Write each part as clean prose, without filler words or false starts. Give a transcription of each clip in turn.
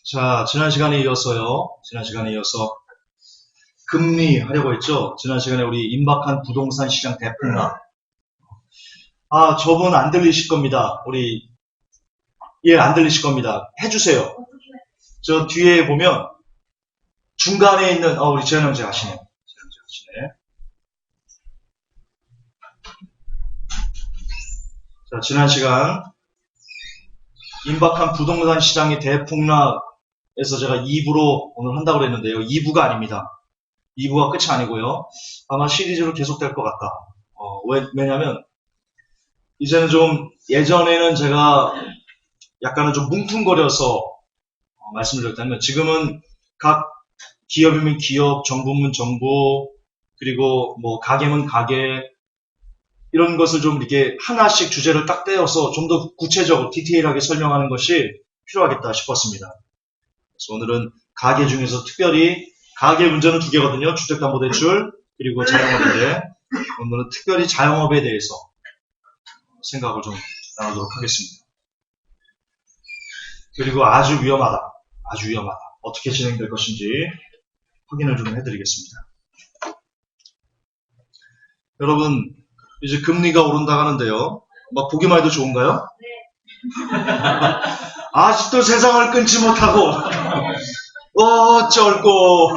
자, 지난 시간에 이어서 금리 하려고 했죠. 지난 시간에 우리 임박한 부동산 시장 대폭락. 저분 안 들리실 겁니다. 안 들리실 겁니다. 해주세요. 저 뒤에 보면 중간에 있는, 우리 재현 형제 아시네. 자, 지난 시간 임박한 부동산 시장의 대폭락에서 제가 2부로 오늘 한다고 그랬는데요. 2부가 아닙니다. 2부가 끝이 아니고요. 아마 시리즈로 계속될 것 같다. 왜냐면 이제는 좀 예전에는 제가 약간은 좀 뭉퉁거려서 말씀을 드렸다면 지금은 각 기업이면 기업, 정부면 정부, 그리고 뭐 가게면 가게 이런 것을 좀 이렇게 하나씩 주제를 딱 떼어서 좀 더 구체적으로 디테일하게 설명하는 것이 필요하겠다 싶었습니다. 그래서 오늘은 가계 중에서 특별히 가계 문제는 두 개거든요. 주택담보대출 그리고 자영업인데 오늘은 특별히 자영업에 대해서 생각을 좀 나누도록 하겠습니다. 그리고 아주 위험하다. 어떻게 진행될 것인지 확인을 좀 해드리겠습니다. 여러분 이제 금리가 오른다고 하는데요. 막 보기만 해도 좋은가요? 네. 아직도 세상을 끊지 못하고 어쩔고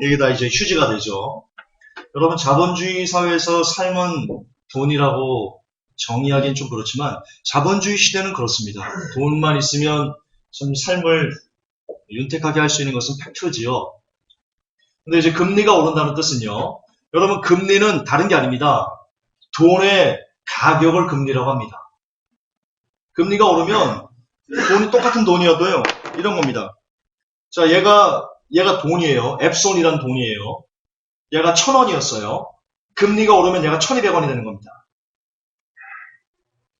이게 다 이제 휴지가 되죠. 여러분 자본주의 사회에서 삶은 돈이라고 정의하기는 좀 그렇지만 자본주의 시대는 그렇습니다. 돈만 있으면 좀 삶을 윤택하게 할 수 있는 것은 팩트지요. 근데 이제 금리가 오른다는 뜻은요. 여러분 금리는 다른 게 아닙니다. 돈의 가격을 금리라고 합니다. 금리가 오르면 돈이 똑같은 돈이어도요. 이런 겁니다. 자, 얘가 돈이에요. 앱손이란 돈이에요. 얘가 1,000원이었어요. 금리가 오르면 얘가 1,200원이 되는 겁니다.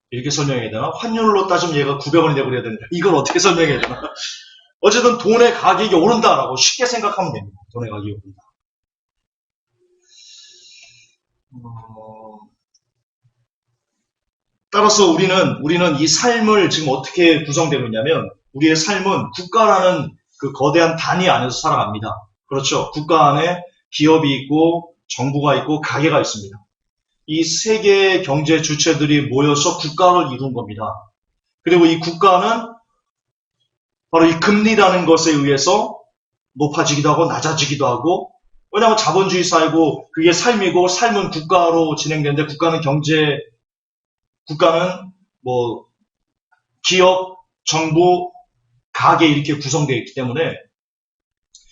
이렇게 설명해야 되나? 환율로 따지면 얘가 900원이 되고 그래야 되는데 이걸 어떻게 설명해야 되나? 어쨌든 돈의 가격이 오른다라고 쉽게 생각하면 됩니다. 돈의 가격이 오른다. 따라서 우리는 이 삶을 지금 어떻게 구성되고 있냐면 우리의 삶은 국가라는 그 거대한 단위 안에서 살아갑니다. 그렇죠. 국가 안에 기업이 있고 정부가 있고 가게가 있습니다. 이 세 개의 경제 주체들이 모여서 국가를 이룬 겁니다. 그리고 이 국가는 바로 이 금리라는 것에 의해서 높아지기도 하고 낮아지기도 하고 왜냐하면 자본주의 사회고 그게 삶이고 삶은 국가로 진행되는데 국가는 뭐 기업, 정부, 가게 이렇게 구성되어 있기 때문에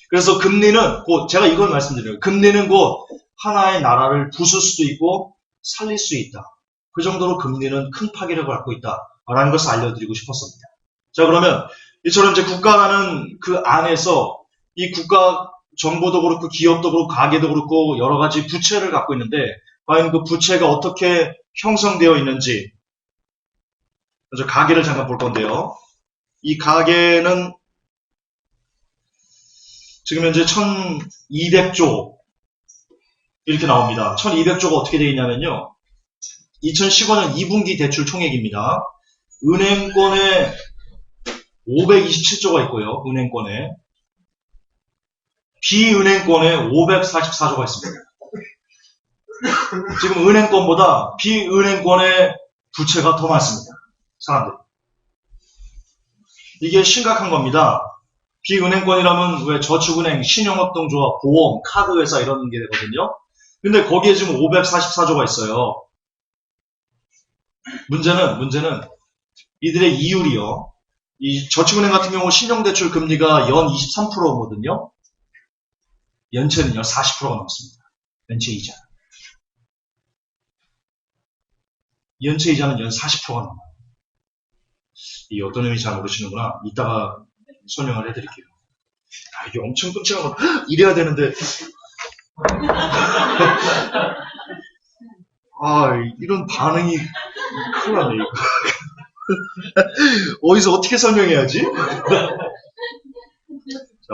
그래서 금리는 곧 제가 이걸 말씀드려요. 금리는 곧 하나의 나라를 부술 수도 있고 살릴 수 있다. 그 정도로 금리는 큰 파괴력을 갖고 있다라는 것을 알려드리고 싶었습니다. 자 그러면 이처럼 이제 국가라는 그 안에서 이 국가 정부도 그렇고 기업도 그렇고 가게도 그렇고 여러 가지 부채를 갖고 있는데 과연 그 부채가 어떻게 형성되어 있는지 먼저 가계를 잠깐 볼 건데요. 이 가계는 지금 현재 1200조 이렇게 나옵니다. 1200조가 어떻게 되어 있냐면요. 2015년 2분기 대출 총액입니다. 은행권에 527조가 있고요. 은행권에 비은행권에 544조가 있습니다. 지금 은행권보다 비은행권의 부채가 더 많습니다. 사람들. 이게 심각한 겁니다. 비은행권이라면 왜 저축은행, 신용협동조합, 보험, 카드회사 이런 게 되거든요. 근데 거기에 지금 544조가 있어요. 문제는 이들의 이율이요. 이 저축은행 같은 경우 신용대출 금리가 연 23%거든요. 연체는요 40%가 넘습니다. 연체 이자. 연체 이자는 연 40%가 넘어요. 이 어떤 의미인지 잘 모르시는구나. 이따가 설명을 해드릴게요. 이게 엄청 끔찍한 거 이래야 되는데 이런 반응이 큰일 나네 이거. 어디서 어떻게 설명해야지? 자,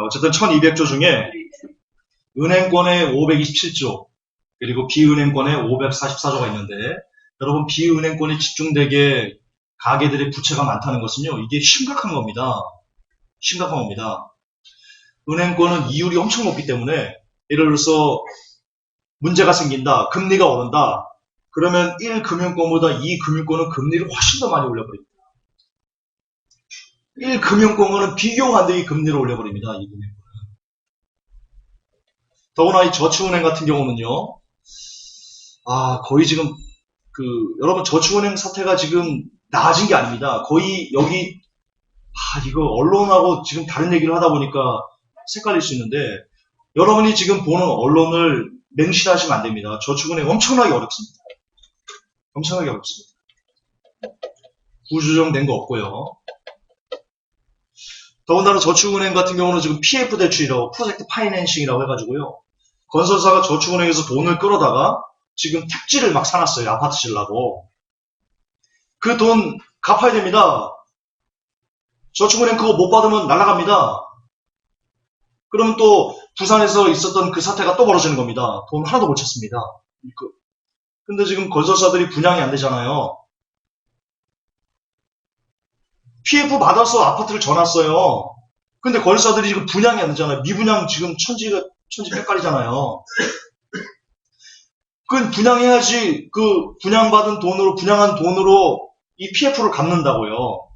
어쨌든 1200조 중에 은행권에 527조 그리고 비은행권에 544조가 있는데 여러분 비은행권이 집중되게 가게들의 부채가 많다는 것은요, 이게 심각한 겁니다. 심각한 겁니다. 은행권은 이율이 엄청 높기 때문에, 예를 들어서 문제가 생긴다, 금리가 오른다, 그러면 1금융권보다 2금융권은 금리를 훨씬 더 많이 올려버립니다. 1금융권은 비교가 안 되게 금리를 올려버립니다. 2금융권은. 더구나 이 저축은행 같은 경우는요, 거의 지금 여러분 저축은행 사태가 지금 나아진 게 아닙니다. 거의 여기 이거 언론하고 지금 다른 얘기를 하다 보니까 헷갈릴 수 있는데, 여러분이 지금 보는 언론을 맹신하시면 안 됩니다. 저축은행 엄청나게 어렵습니다. 엄청나게 어렵습니다. 구조정된 거 없고요. 더군다나 저축은행 같은 경우는 지금 PF 대출이라고, 프로젝트 파이낸싱이라고 해가지고요, 건설사가 저축은행에서 돈을 끌어다가 지금 택지를 막 사놨어요. 아파트 지으려고. 그 돈 갚아야 됩니다. 저축은행 그거 못 받으면 날아갑니다. 그러면 또 부산에서 있었던 그 사태가 또 벌어지는 겁니다. 돈 하나도 못 찾습니다. 근데 지금 건설사들이 분양이 안 되잖아요. PF 받아서 아파트를 져놨어요. 근데 건설사들이 지금 분양이 안 되잖아요. 미분양 지금 천지백갈이잖아요. 그 분양해야지 그 분양받은 돈으로, 분양한 돈으로 이 PF를 갚는다고요.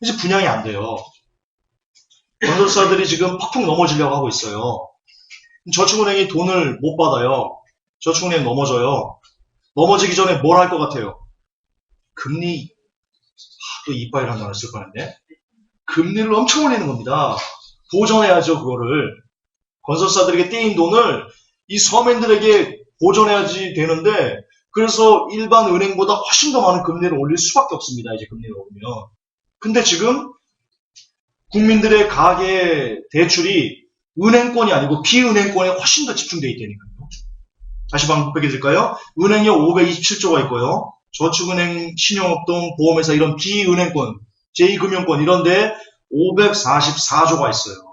이제 분양이 안 돼요. 건설사들이 지금 팍팍 넘어지려고 하고 있어요. 저축은행이 돈을 못 받아요. 저축은행 넘어져요. 넘어지기 전에 뭘 할 것 같아요? 금리, 또 이빠이라는 단어 쓸 뻔했네. 금리를 엄청 올리는 겁니다. 보전해야죠, 그거를. 건설사들에게 떼인 돈을 이 서민들에게 보전해야지 되는데, 그래서 일반 은행보다 훨씬 더 많은 금리를 올릴 수밖에 없습니다. 이제 금리를 오르면. 근데 지금 국민들의 가계 대출이 은행권이 아니고 비은행권에 훨씬 더 집중되어 있다니까요. 다시 반복해 드릴까요? 은행이 527조가 있고요. 저축은행, 신용업동, 보험회사 이런 비은행권, 제2금융권 이런 데 544조가 있어요.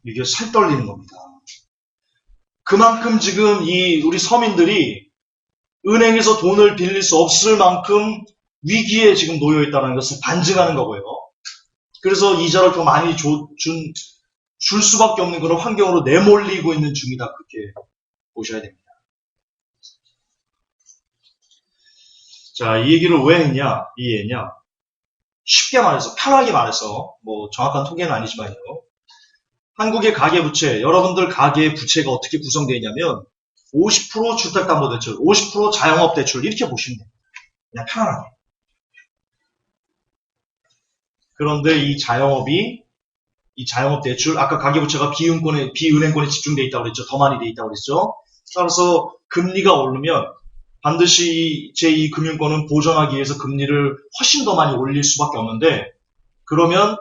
이게 살 떨리는 겁니다. 그만큼 지금 우리 서민들이 은행에서 돈을 빌릴 수 없을 만큼 위기에 지금 놓여 있다는 것을 반증하는 거고요. 그래서 이자를 더 많이 줄 수밖에 없는 그런 환경으로 내몰리고 있는 중이다. 그렇게 보셔야 됩니다. 자, 이 얘기를 왜 했냐? 이해했냐? 쉽게 말해서, 편하게 말해서, 뭐 정확한 통계는 아니지만요. 한국의 가계부채, 여러분들 가계의 부채가 어떻게 구성되어 있냐면 50% 주택담보대출, 50% 자영업대출 이렇게 보시면 됩니다. 그냥 편안하게. 그런데 이 자영업대출, 아까 가계부채가 비은행권에 집중되어 있다고 그랬죠. 더 많이 되어 있다고 그랬죠. 따라서 금리가 오르면 반드시 제2금융권은 보전하기 위해서 금리를 훨씬 더 많이 올릴 수밖에 없는데, 그러면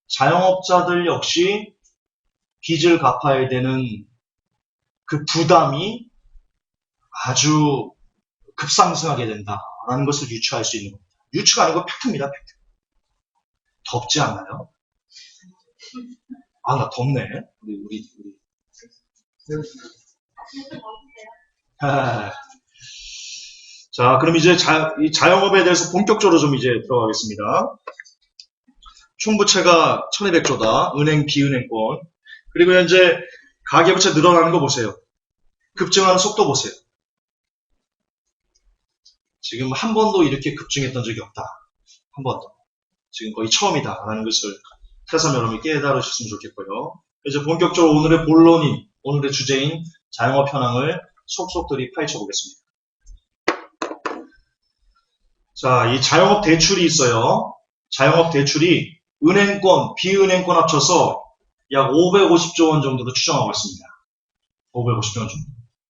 자영업자들 역시 빚을 갚아야 되는 그 부담이 아주 급상승하게 된다라는 것을 유추할 수 있는 겁니다. 유추가 아니고 팩트입니다. 팩트. 덥지 않나요? 나 덥네. 우리. 자, 그럼 이제 이 자영업에 대해서 본격적으로 좀 이제 들어가겠습니다. 총부채가 1200조다. 은행, 비은행권. 그리고 현재 가계부채 늘어나는 거 보세요. 급증하는 속도 보세요. 지금 한 번도 이렇게 급증했던 적이 없다. 한 번도. 지금 거의 처음이다라는 것을 새삼 여러분이 깨달으셨으면 좋겠고요. 이제 본격적으로 오늘의 본론인, 오늘의 주제인 자영업 현황을 속속들이 파헤쳐 보겠습니다. 자, 이 자영업 대출이 있어요. 자영업 대출이 은행권, 비은행권 합쳐서 약 550조 원 정도로 추정하고 있습니다. 550조 원 정도.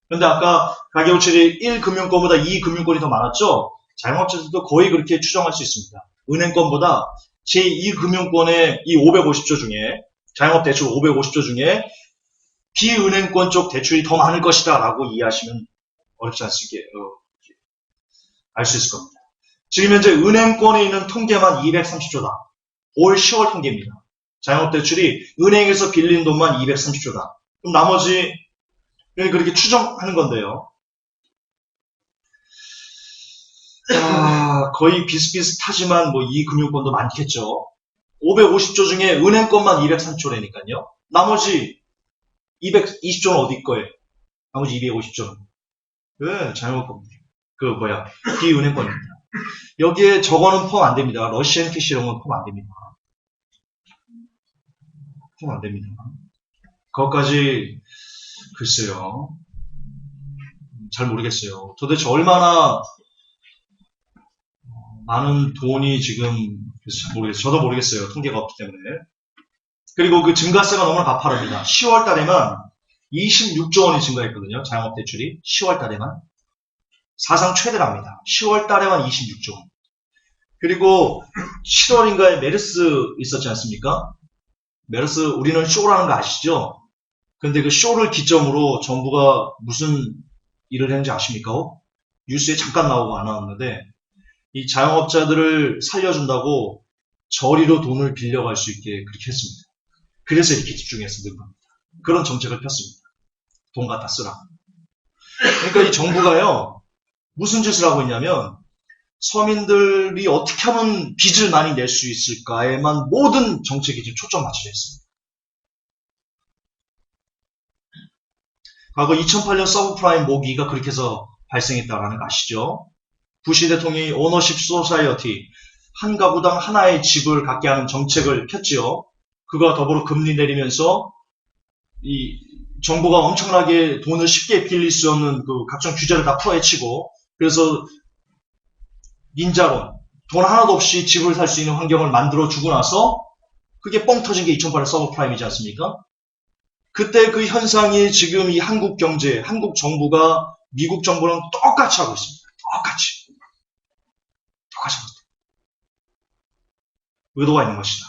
그런데 아까 가계부채이 1금융권보다 2금융권이 더 많았죠? 자영업자들도 거의 그렇게 추정할 수 있습니다. 은행권보다 제2금융권의 이 550조 중에, 자영업 대출 550조 중에 비은행권 쪽 대출이 더 많을 것이다 라고 이해하시면 어렵지 않게 알 수 있을 겁니다. 지금 현재 은행권에 있는 통계만 230조다. 올 10월 통계입니다. 자영업 대출이 은행에서 빌린 돈만 230조다. 그럼 나머지 그렇게 추정하는 건데요. 거의 비슷비슷하지만 뭐 이 금융권도 많겠죠. 550조 중에 은행권만 203조라니까요. 나머지 220조는 어디 거예요? 나머지 250조는. 네, 잘못 겁니다. 비은행권입니다. 여기에 저거는 포함 안 됩니다. 러시안 캐시 이런 건 포함 안 됩니다. 포함 안 됩니다. 그것까지, 글쎄요. 잘 모르겠어요. 도대체 얼마나 많은 돈이 지금, 잘 모르겠어요. 저도 모르겠어요. 통계가 없기 때문에. 그리고 그 증가세가 너무나 가파릅니다. 10월 달에만 26조 원이 증가했거든요. 자영업 대출이. 10월 달에만. 사상 최대랍니다. 10월 달에만 26조 원. 그리고 7월인가에 메르스 있었지 않습니까? 메르스 우리는 쇼라는 거 아시죠? 근데 그 쇼를 기점으로 정부가 무슨 일을 했는지 아십니까? 뉴스에 잠깐 나오고 안 나왔는데 이 자영업자들을 살려준다고 저리로 돈을 빌려갈 수 있게 그렇게 했습니다. 그래서 이렇게 집중해서 는 겁니다. 그런 정책을 폈습니다. 돈 갖다 쓰라. 그러니까 이 정부가요, 무슨 짓을 하고 있냐면 서민들이 어떻게 하면 빚을 많이 낼 수 있을까에만 모든 정책이 지금 초점 맞춰져 있습니다. 과거 2008년 서브프라임 모기가 그렇게 해서 발생했다라는 거 아시죠? 부시 대통령이 오너십 소사이어티, 한 가구당 하나의 집을 갖게 하는 정책을 폈지요. 그거와 더불어 금리 내리면서 이 정부가 엄청나게 돈을 쉽게 빌릴 수 없는 그 각종 규제를 다 풀어헤치고, 그래서 닌자론, 돈 하나도 없이 집을 살 수 있는 환경을 만들어주고 나서 그게 뻥 터진 게 2008년 서브프라임이지 않습니까? 그때 그 현상이 지금 이 한국 경제, 한국 정부가 미국 정부랑 똑같이 하고 있습니다. 똑같이 하고 있습니다. 의도가 있는 것이다.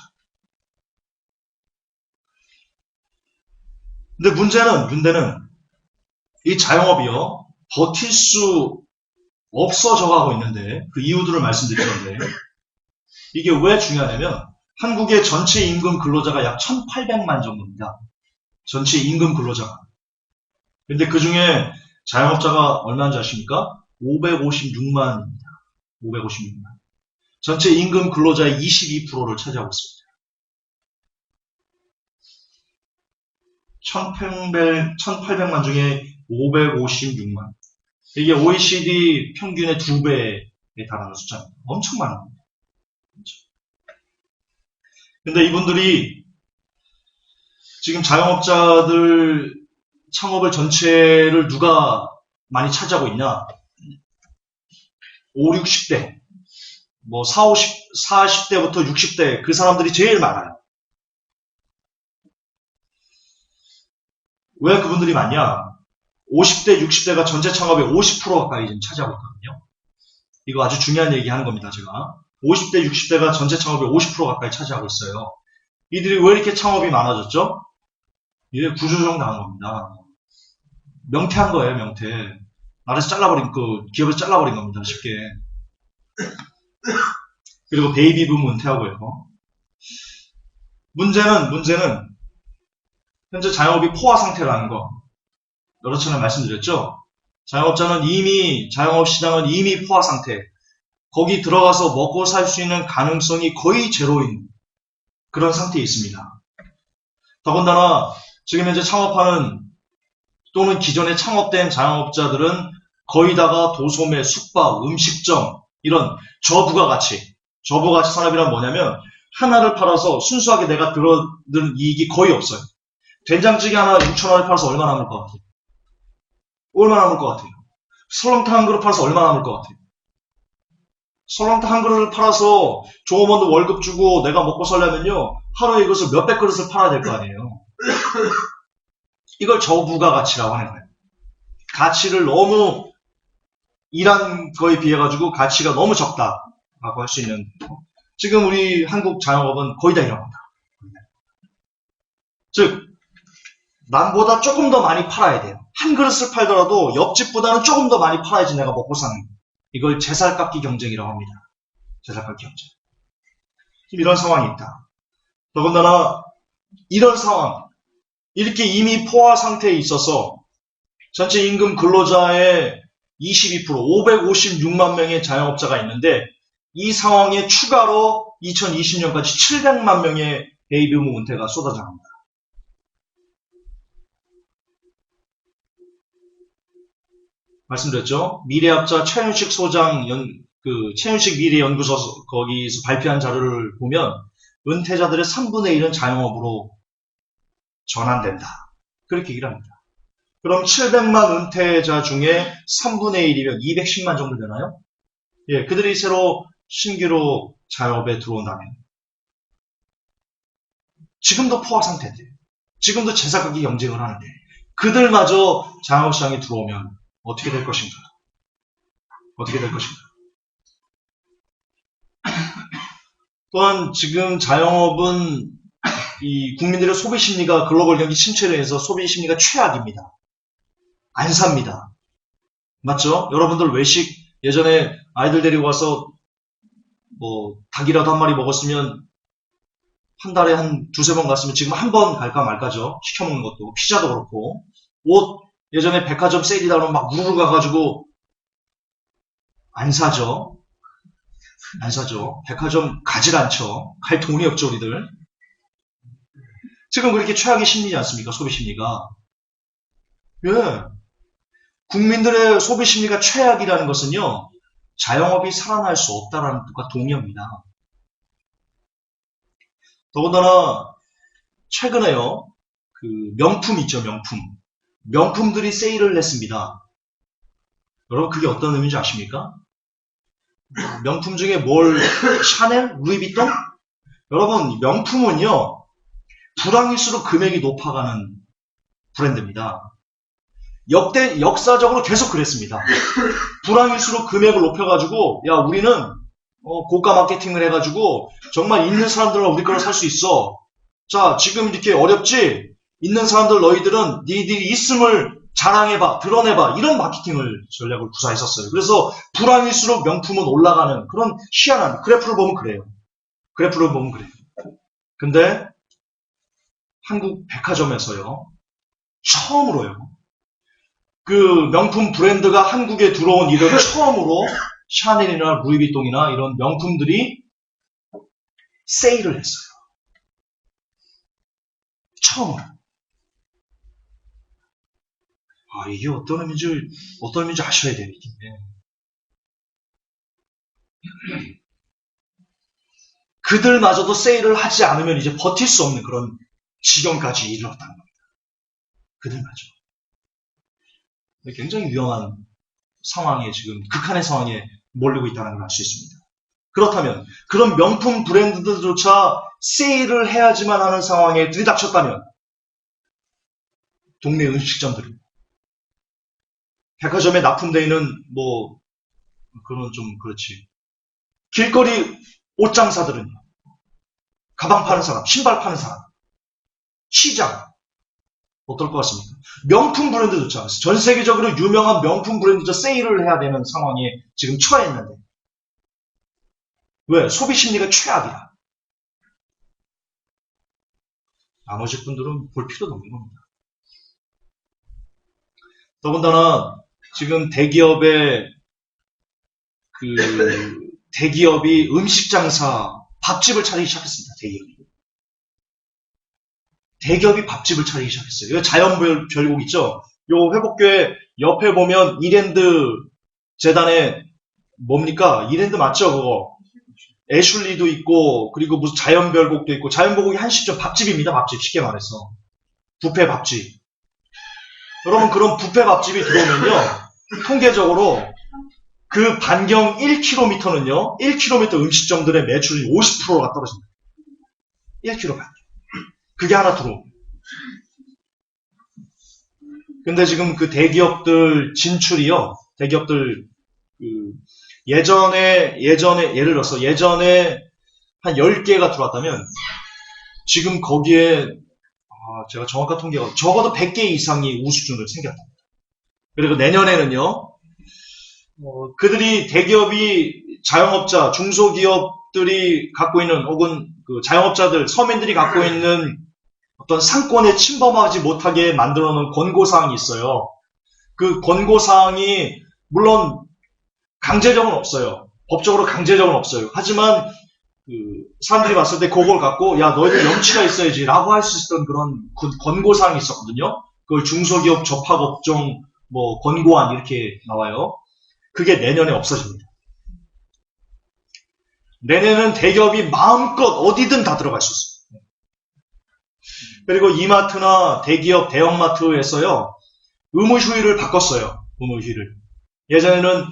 근데 문제는 이 자영업이요, 버틸 수 없어져 가고 있는데, 그 이유들을 말씀드리는데, 이게 왜 중요하냐면, 한국의 전체 임금 근로자가 약 1,800만 정도입니다. 전체 임금 근로자가. 근데 그 중에 자영업자가 얼마인지 아십니까? 556만입니다. 556만. 전체 임금 근로자의 22%를 차지하고 있습니다. 1,800만 중에 556만. 이게 OECD 평균의 2배에 달하는 숫자입니다. 엄청 많은 겁니다. 근데 이분들이 지금 자영업자들 창업을 전체를 누가 많이 차지하고 있냐? 5, 60대, 뭐 40대부터 60대 그 사람들이 제일 많아요. 왜 그분들이 많냐? 50대, 60대가 전체 창업의 50% 가까이 지금 차지하고 있거든요. 이거 아주 중요한 얘기 하는 겁니다, 제가. 50대, 60대가 전체 창업의 50% 가까이 차지하고 있어요. 이들이 왜 이렇게 창업이 많아졌죠? 이게 구조조정 당한 겁니다. 명퇴한 거예요, 명퇴. 나라에서 기업에서 잘라버린 겁니다, 쉽게. 그리고 베이비붐 은퇴하고요. 문제는 현재 자영업이 포화 상태라는 거. 여러 차례 말씀드렸죠? 자영업 시장은 이미 포화 상태. 거기 들어가서 먹고 살 수 있는 가능성이 거의 제로인 그런 상태에 있습니다. 더군다나 지금 현재 창업하는 또는 기존에 창업된 자영업자들은 거의 다가 도소매, 숙박, 음식점 이런 저부가가치 산업이란 뭐냐면 하나를 팔아서 순수하게 내가 들어든 이익이 거의 없어요. 된장찌개 하나 6,000원에 팔아서 얼마 남을 것 같아요? 얼마 남을 것 같아요? 설렁탕 한 그릇 팔아서 얼마 남을 것 같아요? 설렁탕 한 그릇을 팔아서 종업원도 월급 주고 내가 먹고 살려면요 하루에 이것을 몇백 그릇을 팔아야 될 거 아니에요. 이걸 저부가가치라고 하는 거예요. 가치를 너무 일한 거에 비해 가지고 가치가 너무 적다라고 할 수 있는. 지금 우리 한국 자영업은 거의 다 이런 겁니다. 즉 남보다 조금 더 많이 팔아야 돼요. 한 그릇을 팔더라도 옆집보다는 조금 더 많이 팔아야지 내가 먹고 사는 거예요. 이걸 제살깎기 경쟁이라고 합니다. 제살깎기 경쟁. 지금 이런 상황이 있다. 더군다나 이런 상황, 이렇게 이미 포화 상태에 있어서 전체 임금 근로자의 22%, 556만 명의 자영업자가 있는데 이 상황에 추가로 2020년까지 700만 명의 베이비붐 은퇴가 쏟아져 나옵니다. 말씀드렸죠? 미래학자 최윤식 소장 최윤식 미래연구소 거기서 발표한 자료를 보면 은퇴자들의 3분의 1은 자영업으로 전환된다. 그렇게 얘기를 합니다. 그럼 700만 은퇴자 중에 3분의 1이면 210만 정도 되나요? 예, 그들이 새로 신규로 자영업에 들어온다면 지금도 포화 상태인데 지금도 제사가기 경쟁을 하는데 그들마저 자영업시장에 들어오면 어떻게 될 것인가? 어떻게 될 것인가? 또한 지금 자영업은 이 국민들의 소비 심리가 글로벌 경기 침체로 인해서 소비 심리가 최악입니다. 안 삽니다. 맞죠? 여러분들 외식 예전에 아이들 데리고 와서 뭐 닭이라도 한 마리 먹었으면 한 달에 한 두세 번 갔으면 지금 한 번 갈까 말까죠. 시켜 먹는 것도 피자도 그렇고 옷 예전에 백화점 세일이다 그러면 막 우르르 가가지고 안 사죠. 안 사죠. 백화점 가질 않죠. 갈 돈이 없죠 우리들. 지금 그렇게 최악의 심리지 않습니까? 소비 심리가. 예. 국민들의 소비 심리가 최악이라는 것은요. 자영업이 살아날 수 없다라는 것과 동의합니다. 더군다나 최근에요. 그 명품 있죠. 명품. 명품들이 세일을 했습니다. 여러분 그게 어떤 의미인지 아십니까? 명품 중에 샤넬? 루이비통? 여러분 명품은요. 불황일수록 금액이 높아가는 브랜드입니다. 역사적으로 계속 그랬습니다. 불황일수록 금액을 높여가지고 야 우리는 고가 마케팅을 해가지고 정말 있는 사람들은 우리 거를 살 수 있어. 자 지금 이렇게 어렵지? 있는 사람들 너희들은 니들이 있음을 자랑해봐, 드러내봐 이런 마케팅을 전략을 구사했었어요. 그래서 불황일수록 명품은 올라가는 그런 희한한 그래프를 보면 그래요. 그래프를 보면 그래요. 근데 한국 백화점에서요. 처음으로요. 그 명품 브랜드가 한국에 들어온 이런 처음으로 샤넬이나 루이비통이나 이런 명품들이 세일을 했어요. 처음으로. 이게 어떤 의미인지 아셔야 돼요, 이게. 그들마저도 세일을 하지 않으면 이제 버틸 수 없는 그런 지경까지 이르렀다는 겁니다. 그들마저. 굉장히 위험한 상황에 지금 극한의 상황에 몰리고 있다는 걸 알 수 있습니다. 그렇다면 그런 명품 브랜드들조차 세일을 해야지만 하는 상황에 들이닥쳤다면 동네 음식점들은 백화점에 납품되어 있는 그건 좀 그렇지. 길거리 옷장사들은요. 가방 파는 사람, 신발 파는 사람, 시장 어떨 것 같습니까? 명품 브랜드조차 전 세계적으로 유명한 명품 브랜드조차 세일을 해야 되는 상황에 지금 처해 있는데 왜? 소비 심리가 최악이야. 나머지 분들은 볼 필요도 없는 겁니다. 더군다나 지금 대기업이 음식 장사 밥집을 차리기 시작했습니다. 대기업이 밥집을 차리기 시작했어요. 이거 자연별곡 있죠? 요 회복교회 옆에 보면 이랜드 재단에 뭡니까? 이랜드 맞죠? 그거. 애슐리도 있고 그리고 무슨 자연별곡도 있고 자연별곡이 한식점 밥집입니다. 밥집 쉽게 말해서. 뷔페 밥집. 여러분 그런 뷔페 밥집이 들어오면요. 통계적으로 그 반경 1km는요. 1km 음식점들의 매출이 50%가 떨어집니다. 1km 반경. 그게 하나 들어옵니다. 근데 지금 그 대기업들 진출이요. 대기업들 예전에 예를 들어서 예전에 한 10개가 들어왔다면 지금 거기에 제가 정확한 통계가 적어도 100개 이상이 우수증을 생겼다. 그리고 내년에는요. 그들이 대기업이 자영업자, 중소기업들이 갖고 있는 혹은 그 자영업자들, 서민들이 갖고 있는 어떤 상권에 침범하지 못하게 만들어 놓은 권고사항이 있어요. 그 권고사항이 물론 강제적은 없어요. 법적으로 강제적은 없어요. 하지만 사람들이 봤을 때 그걸 갖고 야 너희들 염치가 있어야지 라고 할 수 있었던 그런 권고사항이 있었거든요. 그걸 중소기업 접합업종 뭐 권고안 이렇게 나와요. 그게 내년에 없어집니다. 내년에는 대기업이 마음껏 어디든 다 들어갈 수 있어요. 그리고 이마트나 대기업 대형마트에서요. 의무휴일을 바꿨어요. 의무휴일을. 예전에는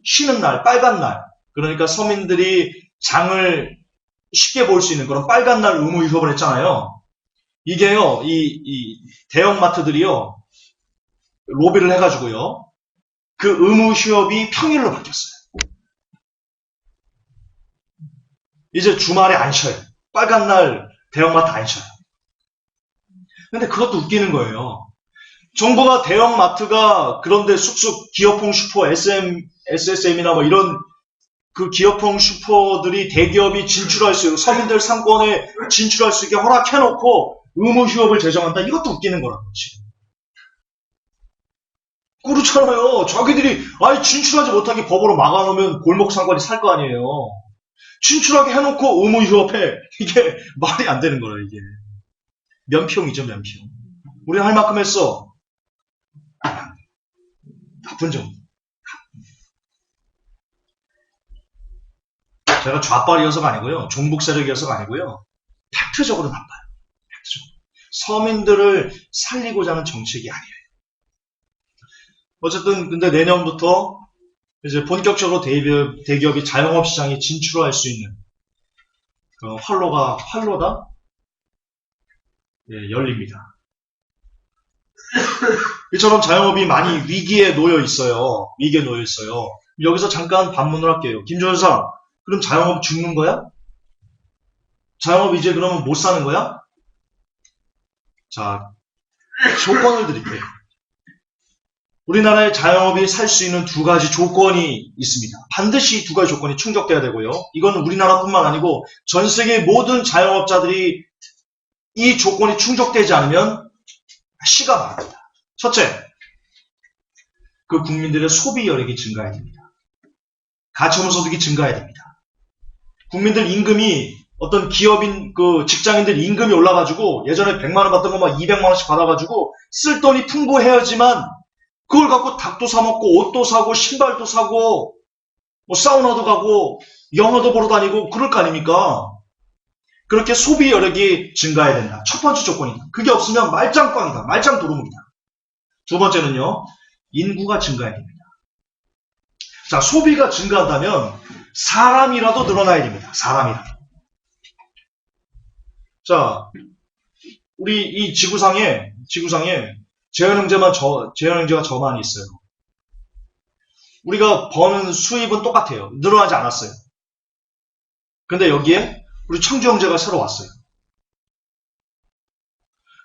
쉬는 날, 빨간 날, 그러니까 서민들이 장을 쉽게 볼 수 있는 그런 빨간 날 의무휴업을 했잖아요. 이게요, 이 대형마트들이요, 로비를 해가지고요, 그 의무휴업이 평일로 바뀌었어요. 이제 주말에 안 쉬어요. 빨간 날 대형마트 안 쉬어요. 근데 그것도 웃기는 거예요. 정부가 대형마트가 그런데 쑥쑥 기업형 슈퍼, SSM이나 뭐 이런 그 기업형 슈퍼들이 대기업이 진출할 수 있고 서민들 상권에 진출할 수 있게 허락해놓고 의무휴업을 제정한다. 이것도 웃기는 거라고 지금. 그렇잖아요. 자기들이 진출하지 못하게 법으로 막아놓으면 골목 상권이 살 거 아니에요. 진출하게 해놓고 의무휴업해. 이게 말이 안 되는 거라 이게. 면피용이죠, 면피용. 우리는 할 만큼 했어. 나쁜 점. 제가 좌빨이어서가 아니고요. 종북 세력이어서가 아니고요. 팩트적으로 나빠요. 팩트적으로. 서민들을 살리고자 하는 정책이 아니에요. 어쨌든 근데 내년부터 이제 본격적으로 대기업이 자영업 시장에 진출할 수 있는 활로다? 예, 열립니다. 이처럼 자영업이 많이 위기에 놓여 있어요. 여기서 잠깐 반문을 할게요. 김전사, 그럼 자영업 죽는 거야? 자영업 이제 그러면 못 사는 거야? 자, 조건을 드릴게요. 우리나라의 자영업이 살 수 있는 두 가지 조건이 있습니다. 반드시 두 가지 조건이 충족돼야 되고요. 이건 우리나라뿐만 아니고 전 세계 모든 자영업자들이 이 조건이 충족되지 않으면 씨가 나갑니다. 첫째, 그 국민들의 소비 여력이 증가해야 됩니다. 가처분 소득이 증가해야 됩니다. 국민들 임금이 어떤 기업인 직장인들 임금이 올라가지고 예전에 100만 원 받던 거 막 200만 원씩 받아가지고 쓸 돈이 풍부해야지만 그걸 갖고 닭도 사 먹고 옷도 사고 신발도 사고 뭐 사우나도 가고 영화도 보러 다니고 그럴 거 아닙니까? 그렇게 소비 여력이 증가해야 된다. 첫 번째 조건이다. 그게 없으면 말짱꽝이다. 말짱 도루묵이다. 두 번째는요. 인구가 증가해야 됩니다. 자, 소비가 증가한다면 사람이라도 늘어나야 됩니다. 사람이라도. 자, 우리 이 지구상에 재현 형제가 저만 있어요. 우리가 버는 수입은 똑같아요. 늘어나지 않았어요. 근데 여기에 우리 창주 형제가 새로 왔어요.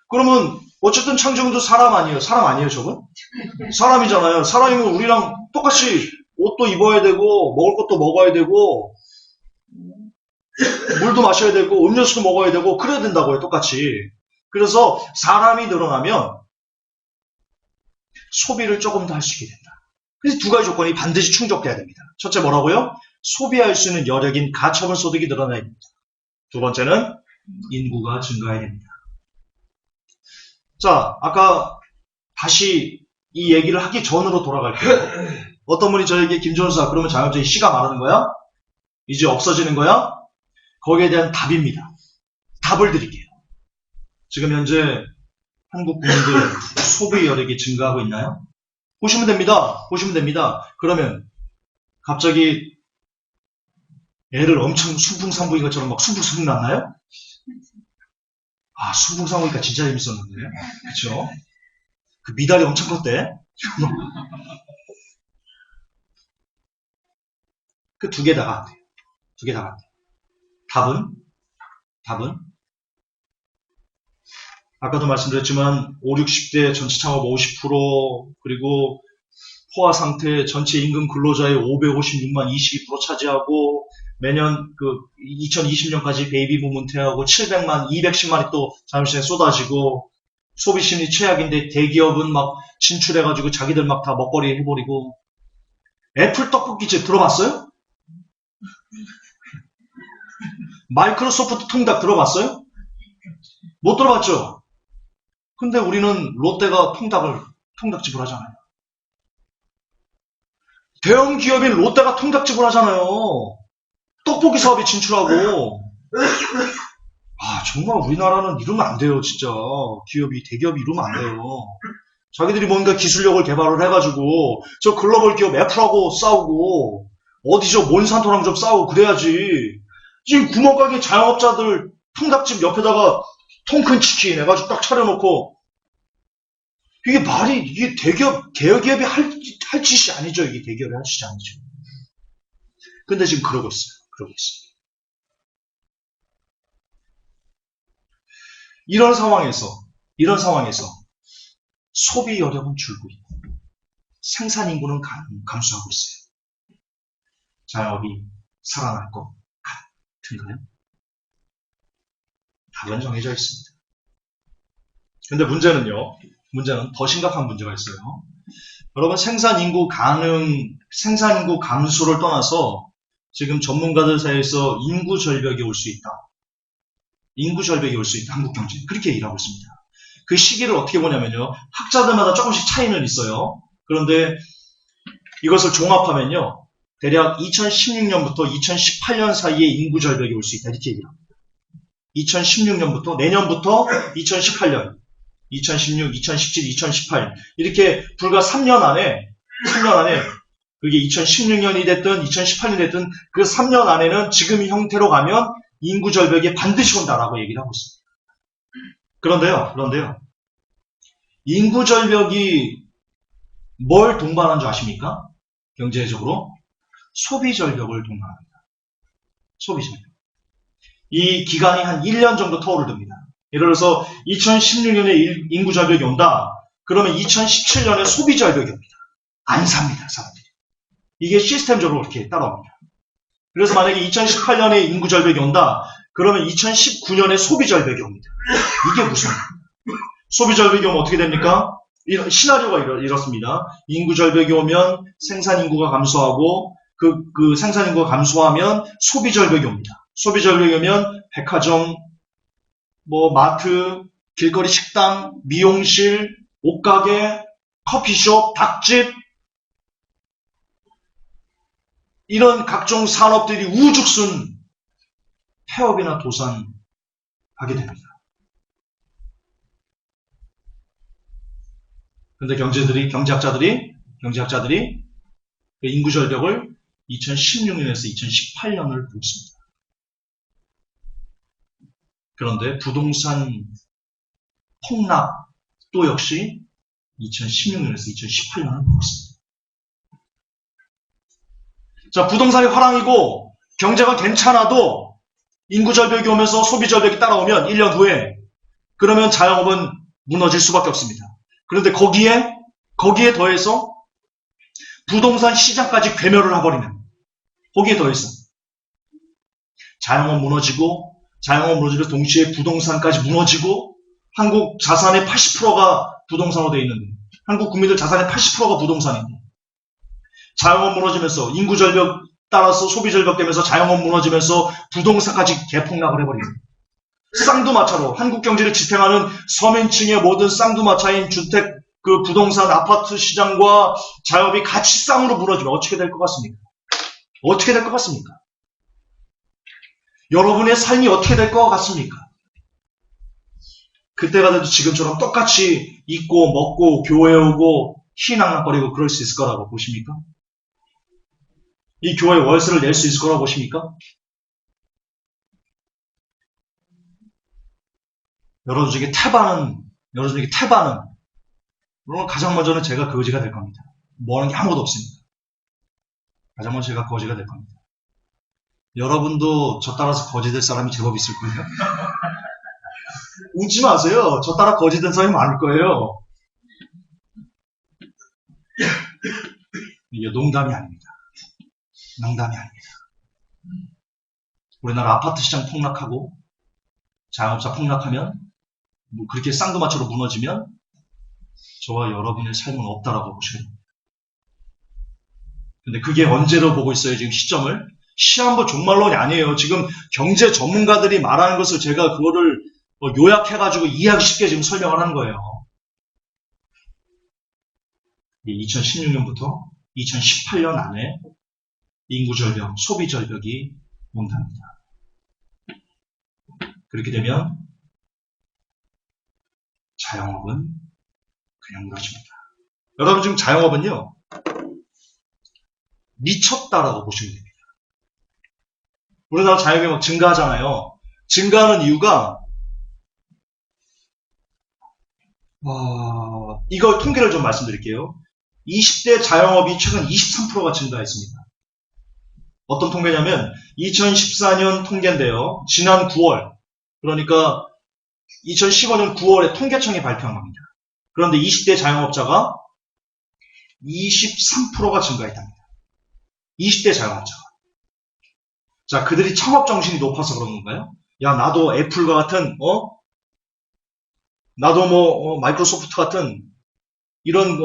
그러면 어쨌든 창주 형도 사람 아니에요? 사람 아니에요, 저분? 사람이잖아요. 사람이면 우리랑 똑같이 옷도 입어야 되고 먹을 것도 먹어야 되고 물도 마셔야 되고 음료수도 먹어야 되고 그래야 된다고요, 똑같이. 그래서 사람이 늘어나면 소비를 조금 더 할 수 있게 된다. 그래서 두 가지 조건이 반드시 충족돼야 됩니다. 첫째 뭐라고요? 소비할 수 있는 여력인 가처분 소득이 늘어나야 됩니다. 두 번째는 인구가 증가해야 됩니다. 자, 아까 다시 이 얘기를 하기 전으로 돌아갈게요. 어떤 분이 저에게 김전사 그러면 자영업자의 씨가 마르는 거야? 이제 없어지는 거야? 거기에 대한 답입니다. 답을 드릴게요. 지금 현재 한국 국민들 소비 여력이 증가하고 있나요? 보시면 됩니다. 그러면 갑자기 애를 엄청 순풍산부인 것처럼 막 순풍순풍 났나요? 아, 순풍산부니까 진짜 재밌었는데. 그쵸? 그 미달이 엄청 컸대. 그 두 개 다가 안 돼요. 두 개 다가 안 돼요. 답은 아까도 말씀드렸지만 5, 60대 전체 창업 50% 그리고 포화 상태 전체 임금 근로자의 556만 22% 차지하고 매년 2020년까지 베이비 붐 은퇴하고 700만, 210만이 또 자영업시장에 쏟아지고 소비심이 최악인데 대기업은 막 진출해가지고 자기들 막 다 먹거리 해버리고. 애플 떡볶이집 들어봤어요? 마이크로소프트 통닭 들어봤어요? 못 들어봤죠? 근데 우리는 롯데가 통닭집을 하잖아요. 대형 기업인 롯데가 통닭집을 하잖아요. 떡볶이 사업에 진출하고. 정말 우리나라는 이러면 안 돼요, 진짜. 대기업이 이러면 안 돼요. 자기들이 뭔가 기술력을 개발을 해가지고, 저 글로벌 기업 애플하고 싸우고, 어디서 몬산토랑 좀 싸우고 그래야지. 지금 구멍가게 자영업자들 통닭집 옆에다가 통큰 치킨 해가지고 딱 차려놓고, 이게 대기업이 할 짓이 아니죠. 이게 대기업이 할 짓이 아니죠. 근데 지금 그러고 있어요. 이런 상황에서 소비 여력은 줄고 있고 생산 인구는 감소하고 있어요. 자영업이 살아날 것 같은가요? 답은 정해져 있습니다. 근데 문제는 더 심각한 문제가 있어요. 여러분, 생산 인구 감소를 떠나서 지금 전문가들 사이에서 인구 절벽이 올 수 있다. 한국 경제. 그렇게 얘기를 하고 있습니다. 그 시기를 어떻게 보냐면요. 학자들마다 조금씩 차이는 있어요. 그런데 이것을 종합하면요. 대략 2016년부터 2018년 사이에 인구 절벽이 올 수 있다. 이렇게 얘기를 합니다. 2016년부터, 내년부터 2018년, 2016, 2017, 2018 이렇게 불과 3년 안에 그게 2016년이 됐든 2018년이 됐든 그 3년 안에는 지금 이 형태로 가면 인구 절벽이 반드시 온다라고 얘기를 하고 있습니다. 그런데요. 인구 절벽이 뭘 동반한 줄 아십니까? 경제적으로? 소비 절벽을 동반합니다. 소비 절벽. 이 기간이 한 1년 정도 터울을 듭니다. 예를 들어서 2016년에 인구 절벽이 온다. 그러면 2017년에 소비 절벽이 옵니다. 안 삽니다, 사람들이. 이게 시스템적으로 이렇게 따라옵니다. 그래서 만약에 2018년에 인구 절벽이 온다. 그러면 2019년에 소비 절벽이 옵니다. 이게 무슨 소비 절벽이 오면 어떻게 됩니까? 시나리오가 이렇습니다. 인구 절벽이 오면 생산 인구가 감소하고 그 생산 인구가 감소하면 소비 절벽이 옵니다. 소비 절벽이 오면 백화점, 마트, 길거리 식당, 미용실, 옷가게, 커피숍, 닭집 이런 각종 산업들이 우죽순 폐업이나 도산하게 됩니다. 그런데 경제학자들이 그 인구 절벽을 2016년에서 2018년을 보고 있습니다. 그런데 부동산 폭락도 역시 2016년에서 2018년을 보고 있습니다. 자, 부동산이 화랑이고 경제가 괜찮아도 인구 절벽이 오면서 소비 절벽이 따라오면 1년 후에 그러면 자영업은 무너질 수밖에 없습니다. 그런데 거기에 더해서 부동산 시장까지 괴멸을 해버리는 거기에 더해서 자영업 무너지면서 동시에 부동산까지 무너지고 한국 자산의 80%가 부동산으로 되어 있는데 한국 국민들 자산의 80%가 부동산인데 자영업 무너지면서 인구 절벽 따라서 소비 절벽 되면서 자영업 무너지면서 부동산까지 개폭락을 해버립니다. 쌍두마차로 한국 경제를 지탱하는 서민층의 모든 쌍두마차인 주택, 부동산 아파트 시장과 자영업이 같이 쌍으로 무너지면 어떻게 될 것 같습니까? 어떻게 될 것 같습니까? 여러분의 삶이 어떻게 될 것 같습니까? 그때가 돼도 지금처럼 똑같이 입고 먹고 교회 오고 희낙낙거리고 그럴 수 있을 거라고 보십니까? 이 교회 월세를 낼 수 있을 거라고 보십니까? 여러분 중에 태반은 물론 가장 먼저는 제가 거지가 될 겁니다. 뭐 하는 게 아무것도 없습니다. 가장 먼저 제가 거지가 될 겁니다. 여러분도 저 따라서 거지 될 사람이 제법 있을 거예요. 웃지 마세요. 저 따라 거지 된 사람이 많을 거예요. 이게 농담이 아닙니다. 우리나라 아파트 시장 폭락하고 자영업자 폭락하면 뭐 그렇게 쌍두마차로 무너지면 저와 여러분의 삶은 없다라고 보셔야 됩니다. 근데 그게 언제로 보고 있어요, 지금 시점을? 시한부 종말론이 아니에요. 지금 경제 전문가들이 말하는 것을 제가 그거를 요약해가지고 이해하기 쉽게 지금 설명을 하는 거예요. 2016년부터 2018년 안에 인구절벽, 소비절벽이 온답니다. 그렇게 되면 자영업은 그냥 무너집니다. 여러분 지금 자영업은요, 미쳤다라고 보시면 됩니다. 우리나라 자영업이 막 증가하잖아요. 증가하는 이유가 이거 통계를 좀 말씀드릴게요. 20대 자영업이 최근 23%가 증가했습니다. 어떤 통계냐면 2014년 통계인데요. 지난 9월, 그러니까 2015년 9월에 통계청이 발표한 겁니다. 그런데 20대 자영업자가 23%가 증가했답니다. 20대 자영업자가. 자, 그들이 창업 정신이 높아서 그런 건가요? 야, 나도 애플과 같은, 나도 뭐, 마이크로소프트 같은, 이런,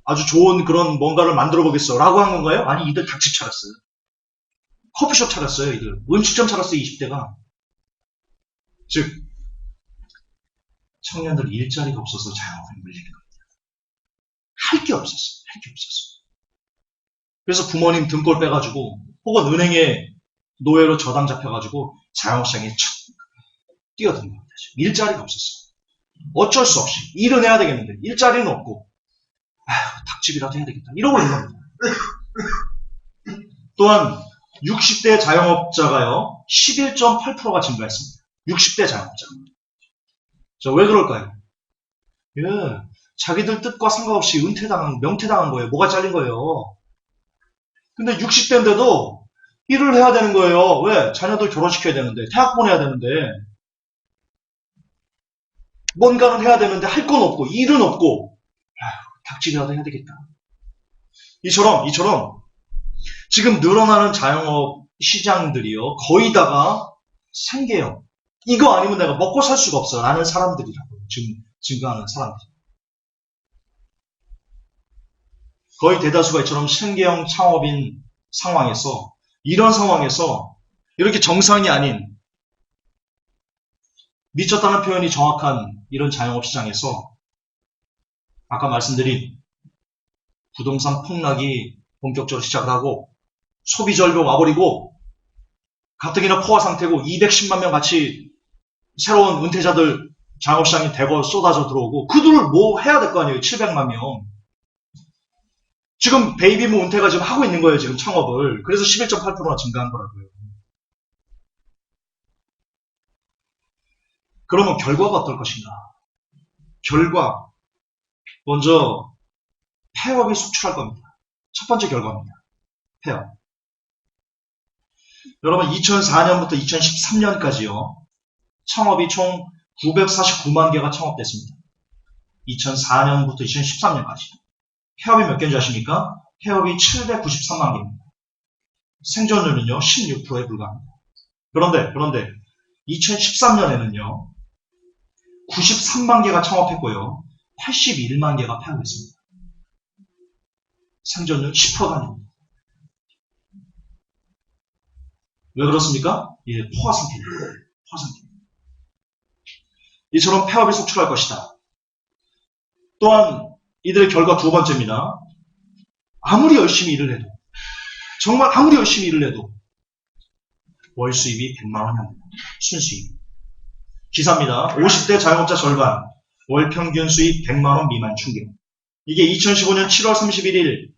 아주 좋은 그런 뭔가를 만들어 보겠어. 라고 한 건가요? 아니, 이들 닭집 차렸어요. 커피숍 차렸어요, 이들. 음식점 차렸어요, 20대가. 즉, 청년들 일자리가 없어서 자영업에 물리는 겁니다. 할 게 없었어. 할 게 없었어. 그래서 부모님 등골 빼가지고, 혹은 은행에 노예로 저당 잡혀가지고, 자영업시장에 뛰어든 겁니다. 일자리가 없었어. 어쩔 수 없이 일은 해야 되겠는데 일자리는 없고 닭집이라도 해야 되겠다 이러고 있는 겁니다. 또한 60대 자영업자가요 11.8%가 증가했습니다. 60대 자영업자가. 자, 왜 그럴까요? 예, 자기들 뜻과 상관없이 명퇴당한 거예요. 뭐가 잘린 거예요. 근데 60대인데도 일을 해야 되는 거예요. 왜? 자녀들 결혼시켜야 되는데, 대학 보내야 되는데, 뭔가는 해야 되는데 할 건 없고 일은 없고 닭집이라도 해야 되겠다. 이처럼 지금 늘어나는 자영업 시장들이요 거의 다가 생계형 이거 아니면 내가 먹고 살 수가 없어 라는 사람들이라고 지금 증가하는 사람들. 거의 대다수가 이처럼 생계형 창업인 상황에서 이런 상황에서 이렇게 정상이 아닌 미쳤다는 표현이 정확한 이런 자영업 시장에서 아까 말씀드린 부동산 폭락이 본격적으로 시작을 하고 소비 절벽 와버리고 가뜩이나 포화 상태고 210만 명 같이 새로운 은퇴자들 자영업 시장에 대거 쏟아져 들어오고 그들을 뭐 해야 될 거 아니에요. 700만 명. 지금 베이비붐 은퇴가 지금 하고 있는 거예요. 지금 창업을. 그래서 11.8%나 증가한 거라고요. 그러면 결과가 어떨 것인가? 결과, 먼저 폐업이 속출할 겁니다. 첫 번째 결과입니다. 폐업. 여러분 2004년부터 2013년까지요. 창업이 총 949만 개가 창업됐습니다. 2004년부터 2013년까지. 폐업이 몇 개인지 아십니까? 폐업이 793만 개입니다. 생존율은요 16%에 불과합니다. 그런데 2013년에는요 93만 개가 창업했고요. 81만 개가 폐업했습니다. 생존율 10%가 아닙니다. 왜 그렇습니까? 예, 포화 상태입니다. 포화 상태입니다. 이처럼 폐업이 속출할 것이다. 또한 이들의 결과 두 번째입니다. 아무리 열심히 일을 해도 정말 아무리 열심히 일을 해도 월 수입이 100만 원이 안 됩니다. 순수입. 기사입니다. 50대 자영업자 절반, 월 평균 수입 100만 원 미만 충격. 이게 2015년 7월 31일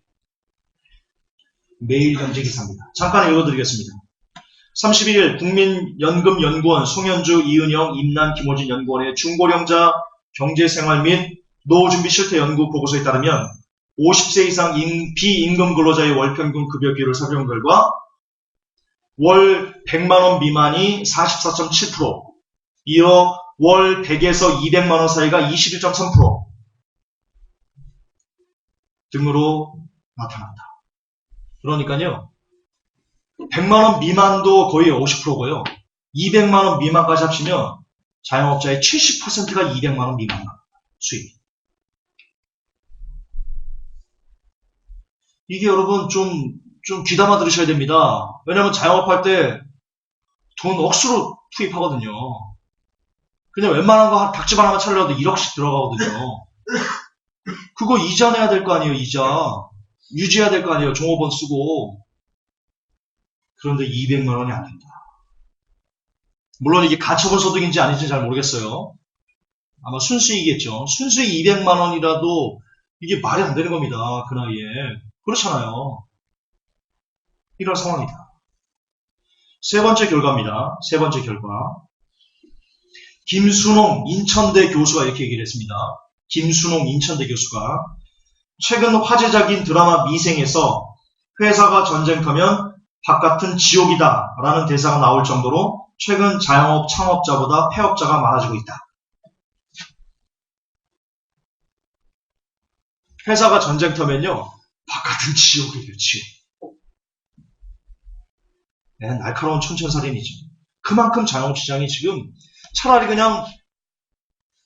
매일경제 기사입니다. 잠깐 읽어드리겠습니다. 31일 국민연금연구원 송현주, 이은영, 임난, 김호진 연구원의 중고령자 경제생활 및 노후준비 실태 연구 보고서에 따르면 50세 이상 비임금 근로자의 월평균 급여비율을 살펴본 결과 월 100만원 미만이 44.7%, 이어 월 100에서 200만원 사이가 21.3% 등으로 나타났다. 그러니까요, 100만원 미만도 거의 50%고요. 200만원 미만까지 합치면 자영업자의 70%가 200만 원 미만 수입. 이게 여러분 좀 귀담아 들으셔야 됩니다. 왜냐면 자영업할 때 돈 억수로 투입하거든요. 그냥 웬만한 거 닭집 하나만 차려도 1억씩 들어가거든요. 그거 이자 내야 될 거 아니에요, 이자. 유지해야 될 거 아니에요, 종업원 쓰고. 그런데 200만 원이 안 된다. 물론 이게 가처분 소득인지 아닌지 잘 모르겠어요. 아마 순수익이겠죠. 순수익 200만 원이라도 이게 말이 안 되는 겁니다, 그 나이에. 그렇잖아요. 이런 상황이다. 세 번째 결과입니다. 세 번째 결과. 김순홍 인천대 교수가 이렇게 얘기를 했습니다. 김순홍 인천대 교수가 최근 화제작인 드라마 미생에서 회사가 전쟁터면 바깥은 지옥이다 라는 대사가 나올 정도로 최근 자영업 창업자보다 폐업자가 많아지고 있다. 회사가 전쟁터면요, 바깥은 지옥이에요, 지옥. 네, 날카로운 촌철살인이죠. 그만큼 자영업시장이 지금 차라리 그냥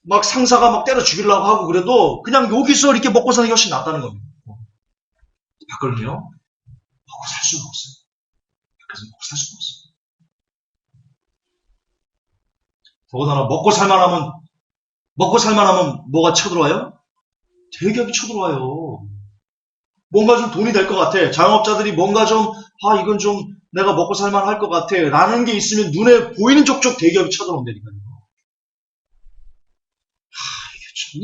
막 상사가 막 때려 죽이려고 하고 그래도 그냥 여기서 이렇게 먹고 사는 게 훨씬 낫다는 겁니다. 밖을요, 먹고 살 수가 없어요. 밖에서 먹고 살 수가 없어요. 더군다나 먹고 살만하면 뭐가 쳐들어와요? 대기업이 쳐들어와요. 뭔가 좀 돈이 될 것 같아. 자영업자들이 뭔가 좀, 이건 좀 내가 먹고 살만할 것 같아 라는 게 있으면 눈에 보이는 족족 대기업이 쳐들어온다니까요.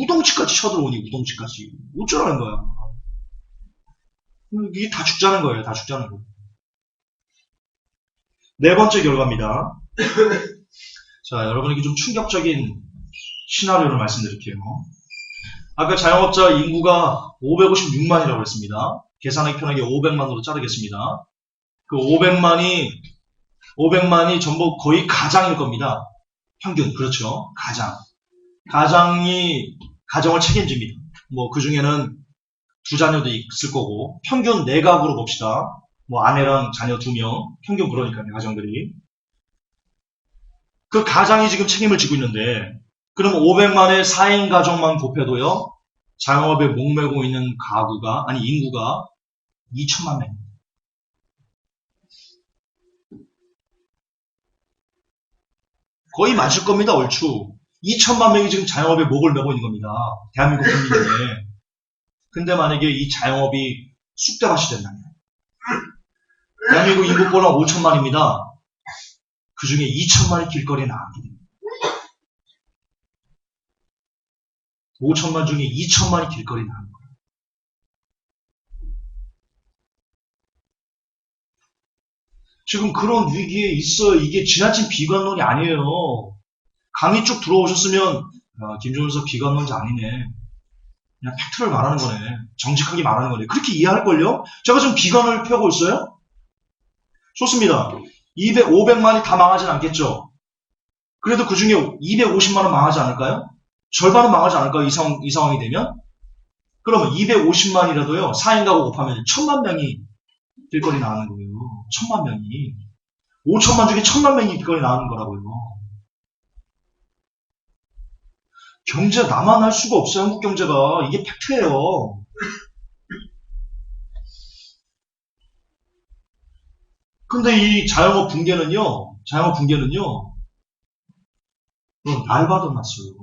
우동치까지 쳐들어오니, 우동치까지. 어쩌라는 거야. 이게 다 죽자는 거예요. 다 죽자는 거예요. 네 번째 결과입니다. 자, 여러분에게 좀 충격적인 시나리오를 말씀드릴게요. 아까 자영업자 인구가 556만이라고 했습니다. 계산하기 편하게 500만으로 자르겠습니다. 그 500만이 전부 거의 가장일 겁니다. 평균, 그렇죠. 가장이 가정을 책임집니다. 뭐 그 중에는 두 자녀도 있을 거고, 평균 4가구로 봅시다. 뭐 아내랑 자녀 2명, 평균 그러니까요, 가정들이. 그 가장이 지금 책임을 지고 있는데, 그럼 500만의 4인 가정만 곱해도요, 자영업에 목매고 있는 인구가 2천만 명입니다. 거의 맞을 겁니다, 얼추. 2천만 명이 지금 자영업에 목을 매고 있는 겁니다. 대한민국 국민들에. 근데 만약에 이 자영업이 쑥대밭이 된다면, 대한민국 인구가 5천만입니다. 그 중에 2천만이 길거리에 나가게 됩니다. 5천만 중에 2천만이 길거리에 나가는 거예요. 지금 그런 위기에 있어요. 이게 지나친 비관론이 아니에요. 강의 쭉 들어오셨으면, 김종윤서 비관론자 아니네. 그냥 팩트를 말하는 거네. 정직하게 말하는 거네. 그렇게 이해할걸요? 제가 지금 비관을 펴고 있어요? 좋습니다. 500만이 다 망하진 않겠죠? 그래도 그 중에 250만은 망하지 않을까요? 절반은 망하지 않을까요? 이 상황이 되면? 그러면 250만이라도요, 4인 가구 곱하면 1000만 명이 길거리 나가는 거예요. 1000만 명이. 5천만 중에 1000만 명이 길거리 나가는 거라고요. 경제 나만 할 수가 없어요, 한국 경제가. 이게 팩트예요. 근데 이 자영업 붕괴는요, 날받아 놨어요.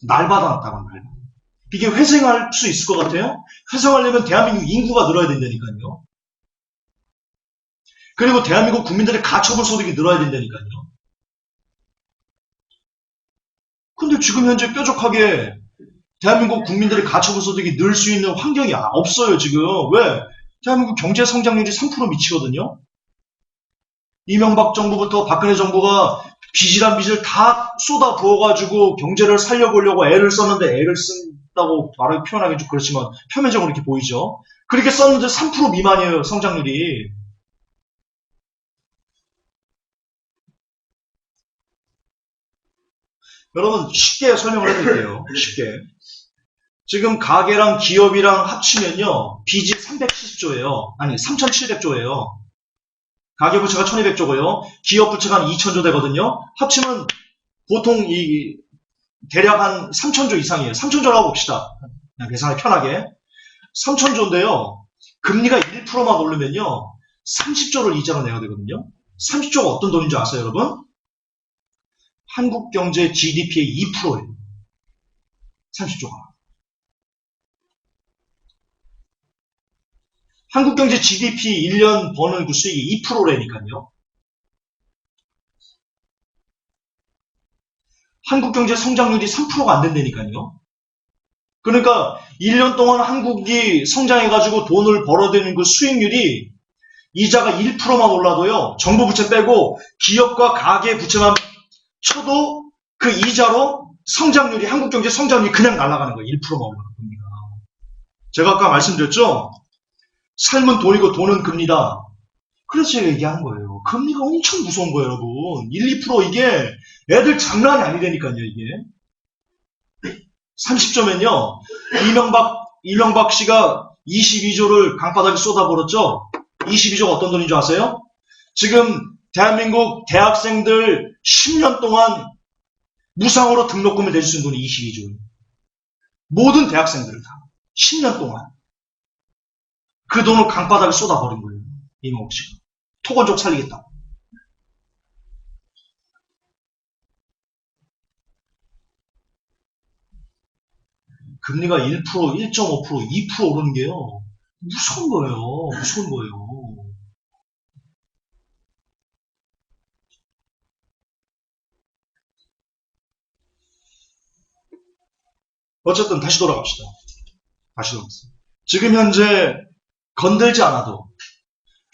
날받아 놨다고, 날받아. 이게 회생할 수 있을 것 같아요? 회생하려면 대한민국 인구가 늘어야 된다니까요. 그리고 대한민국 국민들의 가처분 소득이 늘어야 된다니까요. 근데 지금 현재 뾰족하게 대한민국 국민들의 가처분 소득이 늘 수 있는 환경이 없어요, 지금. 왜? 대한민국 경제 성장률이 3% 미치거든요. 이명박 정부부터 박근혜 정부가 빚이란 빚을 다 쏟아 부어가지고 경제를 살려보려고 애를 썼는데, 애를 쓴다고 말을 표현하기 좀 그렇지만 표면적으로 이렇게 보이죠. 그렇게 썼는데 3% 미만이에요, 성장률이. 여러분 쉽게 설명을 해드릴게요. 쉽게. 지금 가계랑 기업이랑 합치면요, 빚이 370조예요. 아니 3700조예요. 가계부채가 1200조고요. 기업부채가 한 2000조 되거든요. 합치면 보통 대략 한 3천조 이상이에요. 3천조라고 봅시다. 그냥 계산하기 편하게. 3천조인데요. 금리가 1%만 오르면요. 30조를 이자로 내야 되거든요. 30조가 어떤 돈인 줄 아세요, 여러분? 한국 경제 GDP의 2%예요. 30조가. 한국 경제 GDP 1년 버는 그 수익이 2%라니까요. 한국 경제 성장률이 3%가 안 된다니까요. 그러니까 1년 동안 한국이 성장해가지고 돈을 벌어들이는 그 수익률이 이자가 1%만 올라도요. 정부 부채 빼고 기업과 가계 부채만 쳐도 그 이자로 성장률이 한국 경제 성장률이 그냥 날아가는 거예요. 1%만 올라가는 겁니다. 제가 아까 말씀드렸죠. 삶은 돈이고 돈은 금리다. 그래서 제가 얘기하는 거예요. 금리가 엄청 무서운 거예요, 여러분. 1, 2% 이게 애들 장난이 아니라니까요, 이게. 30조면요. 이명박 씨가 22조를 강바닥에 쏟아버렸죠. 22조가 어떤 돈인 줄 아세요? 지금 대한민국 대학생들 10년 동안 무상으로 등록금을 내줄 수 있는 돈이 22조예요. 모든 대학생들 다 10년 동안 그 돈을 강바닥에 쏟아버린 거예요. 이명박 씨가. 토건족 살리겠다. 금리가 1%, 1.5%, 2% 오르는 게요. 무서운 거예요. 무서운 거예요. 어쨌든 다시 돌아갑시다. 지금 현재 건들지 않아도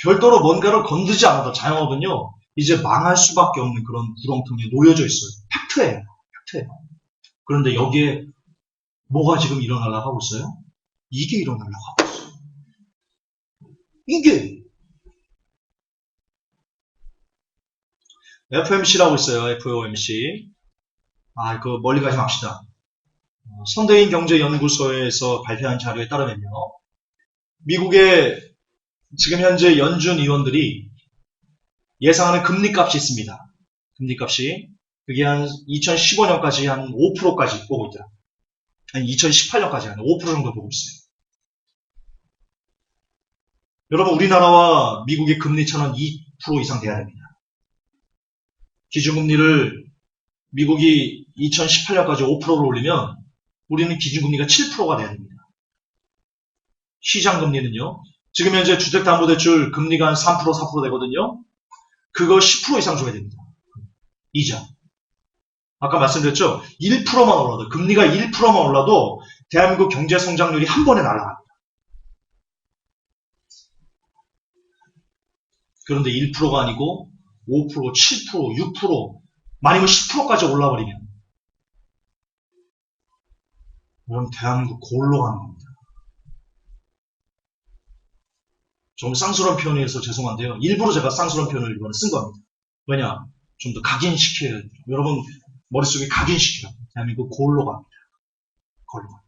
별도로 뭔가를 건드지 않아도 자영업은요. 이제 망할 수밖에 없는 그런 구렁텅이에 놓여져 있어요. 팩트예요. 그런데 여기에 뭐가 지금 일어나려고 하고 있어요? 이게 일어나려고 하고 있어요. 이게 FOMC라고 있어요. FOMC. 그 멀리 가지 맙시다. 선대인 경제연구소에서 발표한 자료에 따르면요. 미국의 지금 현재 연준 의원들이 예상하는 금리값이 있습니다. 금리값이. 그게 한 2015년까지 한 5%까지 보고 있더라. 한 2018년까지 한 5% 정도 보고 있어요. 여러분, 우리나라와 미국의 금리 차는 2% 이상 돼야 됩니다. 기준금리를 미국이 2018년까지 5%를 올리면 우리는 기준금리가 7%가 돼야 됩니다. 시장금리는요. 지금 현재 주택담보대출 금리가 한 3%, 4% 되거든요. 그거 10% 이상 줘야 됩니다. 이자. 아까 말씀드렸죠? 1%만 올라도, 금리가 1%만 올라도 대한민국 경제 성장률이 한 번에 날아갑니다. 그런데 1%가 아니고 5%, 7%, 6%, 많이면 10%까지 올라버리면 그럼 대한민국 골로 가는 겁니다. 좀 쌍스러운 표현이어서 죄송한데요. 일부러 제가 쌍스러운 표현을 이번에 쓴 겁니다. 왜냐? 좀 더 각인시켜야 돼요. 여러분 머릿속에 각인시키라. 대한민국 골로 갑니다. 골로 갑니다.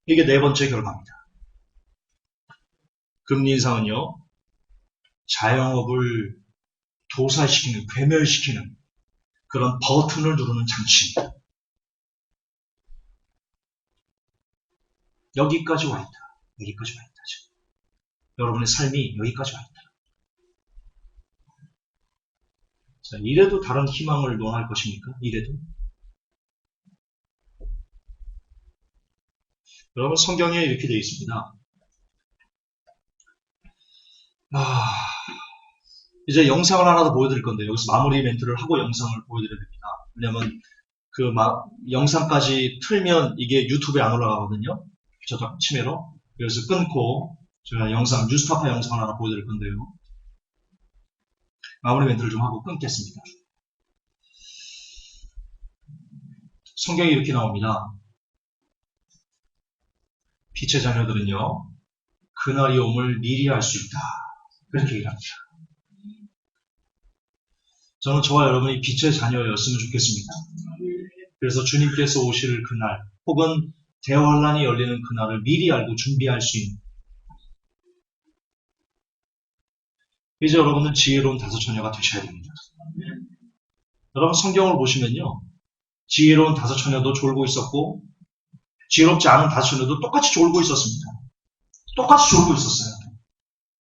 이게 네 번째 결과입니다. 금리 인상은요. 자영업을 도살시키는, 괴멸시키는 그런 버튼을 누르는 장치입니다. 여기까지 와 있다. 여기까지 와 있다. 지금. 여러분의 삶이 여기까지 와 있다. 자, 이래도 다른 희망을 논할 것입니까? 이래도? 여러분 성경에 이렇게 되어 있습니다. 이제 영상을 하나 더 보여드릴 건데 여기서 마무리 멘트를 하고 영상을 보여드려야 됩니다. 왜냐면 그 영상까지 틀면 이게 유튜브에 안 올라가거든요. 저도 치매로. 그래서 끊고 제가 영상 뉴스타파 영상을 하나 보여드릴 건데요. 마무리 멘트를 좀 하고 끊겠습니다. 성경이 이렇게 나옵니다. 빛의 자녀들은요. 그날이 옴을 미리 알 수 있다. 그렇게 얘기합니다. 저는 저와 여러분이 빛의 자녀였으면 좋겠습니다. 그래서 주님께서 오실 그날 혹은 대환란이 열리는 그날을 미리 알고 준비할 수 있는 이제 여러분은 지혜로운 다섯 처녀가 되셔야 됩니다. 여러분 성경을 보시면요. 지혜로운 다섯 처녀도 졸고 있었고 지혜롭지 않은 다섯 처녀도 똑같이 졸고 있었습니다. 똑같이 졸고 있었어요.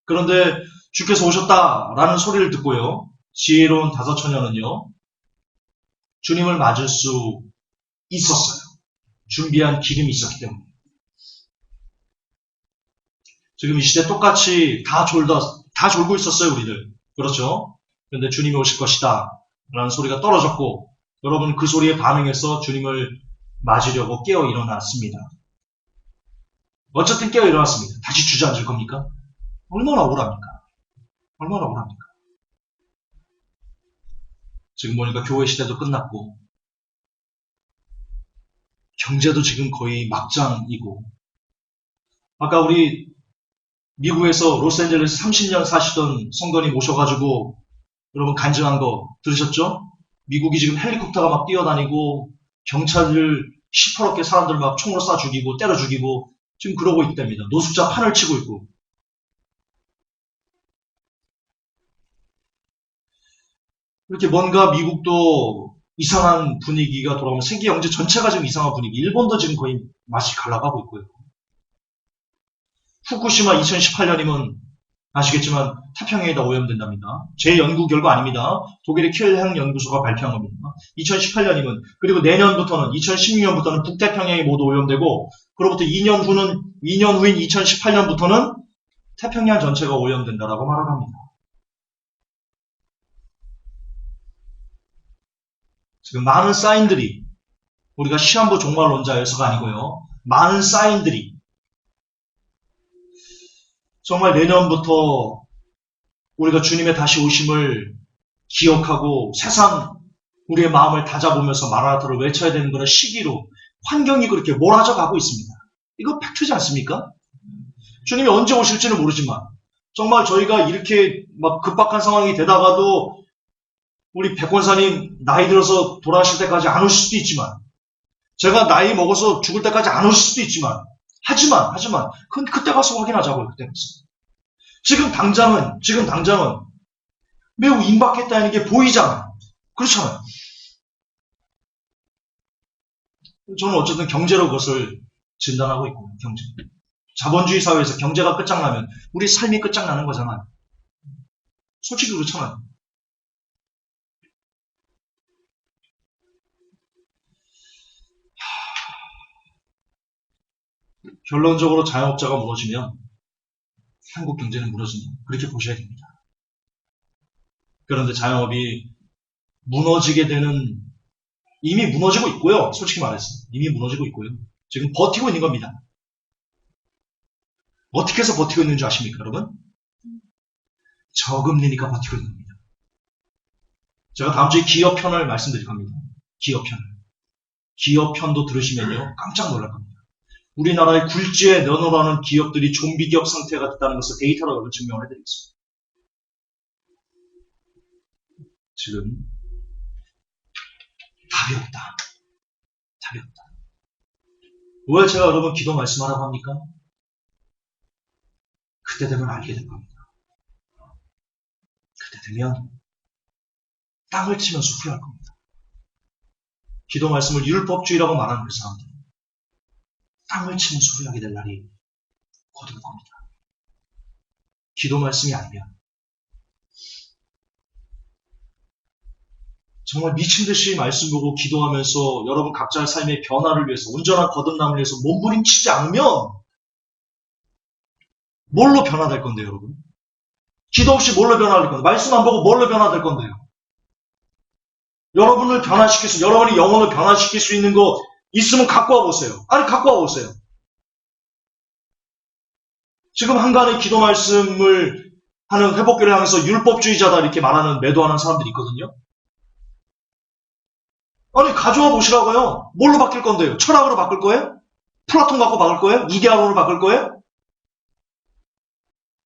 그런데 주께서 오셨다라는 소리를 듣고요. 지혜로운 다섯 처녀는요. 주님을 맞을 수 있었어요. 준비한 기름이 있었기 때문에. 지금 이 시대 똑같이 다 졸고 있었어요, 우리들. 그렇죠? 그런데 주님이 오실 것이다 라는 소리가 떨어졌고 여러분 그 소리에 반응해서 주님을 맞으려고 깨어 일어났습니다. 어쨌든 깨어 일어났습니다. 다시 주저앉을 겁니까? 얼마나 억울합니까? 얼마나 억울합니까? 지금 보니까 교회 시대도 끝났고 경제도 지금 거의 막장이고 아까 우리 미국에서 로스앤젤레스 30년 사시던 성도님 오셔가지고 여러분 간증한 거 들으셨죠? 미국이 지금 헬리콥터가 막 뛰어다니고 경찰들 시퍼렇게 사람들 막 총으로 쏴 죽이고 때려 죽이고 지금 그러고 있답니다. 노숙자 판을 치고 있고 이렇게 뭔가 미국도 이상한 분위기가 돌아오면 세계 경제 전체가 지금 이상한 분위기 일본도 지금 거의 맛이 갈라가고 있고요. 후쿠시마 2018년이면 아시겠지만 태평양에다 오염된답니다. 제 연구 결과 아닙니다. 독일의 킬헬 연구소가 발표한 겁니다. 2018년이면 그리고 내년부터는 2016년부터는 북태평양이 모두 오염되고 그로부터 2년 후인 2018년부터는 태평양 전체가 오염된다라고 말을 합니다. 지금 많은 사인들이 우리가 시한부 종말론자여서가 아니고요. 많은 사인들이 정말 내년부터 우리가 주님의 다시 오심을 기억하고 세상 우리의 마음을 다잡으면서 마라나타를 외쳐야 되는 그런 시기로 환경이 그렇게 몰아져 가고 있습니다. 이거 팩트지 않습니까? 주님이 언제 오실지는 모르지만 정말 저희가 이렇게 막 급박한 상황이 되다가도 우리 백권사님 나이 들어서 돌아가실 때까지 안 오실 수도 있지만 제가 나이 먹어서 죽을 때까지 안 오실 수도 있지만 하지만 그건 그때 가서 확인하자고요. 그때 가서. 지금 당장은 매우 임박했다는 게 보이잖아요. 그렇잖아요. 저는 어쨌든 경제로 그것을 진단하고 있고 경제. 자본주의 사회에서 경제가 끝장나면 우리 삶이 끝장나는 거잖아요. 솔직히 그렇잖아요. 결론적으로 자영업자가 무너지면 한국 경제는 무너진다. 그렇게 보셔야 됩니다. 그런데 자영업이 무너지게 되는 이미 무너지고 있고요. 솔직히 말해서 이미 무너지고 있고요. 지금 버티고 있는 겁니다. 어떻게 해서 버티고 있는 줄 아십니까, 여러분? 저금리니까 버티고 있는 겁니다. 제가 다음 주에 기업편을 말씀드릴 겁니다. 기업편도 들으시면요. 깜짝 놀랄 겁니다. 우리나라의 굴지에 내놓으라는 기업들이 좀비 기업 상태가 됐다는 것을 데이터로 증명을 해드리겠습니다. 지금 답이 없다. 왜 제가 여러분 기도 말씀하라고 합니까? 그때 되면 알게 될 겁니다. 그때 되면 땅을 치면서 후회할 겁니다. 기도 말씀을 율법주의라고 말하는 그 사람들 땅을 치면서 후회하게 될 날이 곧 올 겁니다. 기도 말씀이 아니면 정말 미친 듯이 말씀 보고 기도하면서 여러분 각자의 삶의 변화를 위해서 온전한 거듭남을 위해서 몸부림치지 않으면 뭘로 변화될 건데요, 여러분? 기도 없이 뭘로 변화될 건데요? 말씀 안 보고 뭘로 변화될 건데요? 여러분을 변화시킬 수, 여러분의 영혼을 변화시킬 수 있는 거 있으면 갖고 와보세요. 아니, 갖고 와보세요. 지금 한간의 기도 말씀을 하는 회복교를 향해서 율법주의자다 이렇게 말하는 매도하는 사람들이 있거든요. 아니, 가져와 보시라고요. 뭘로 바뀔 건데요? 철학으로 바꿀 거예요? 플라톤 갖고 바꿀 거예요? 이데아론으로 바꿀 거예요?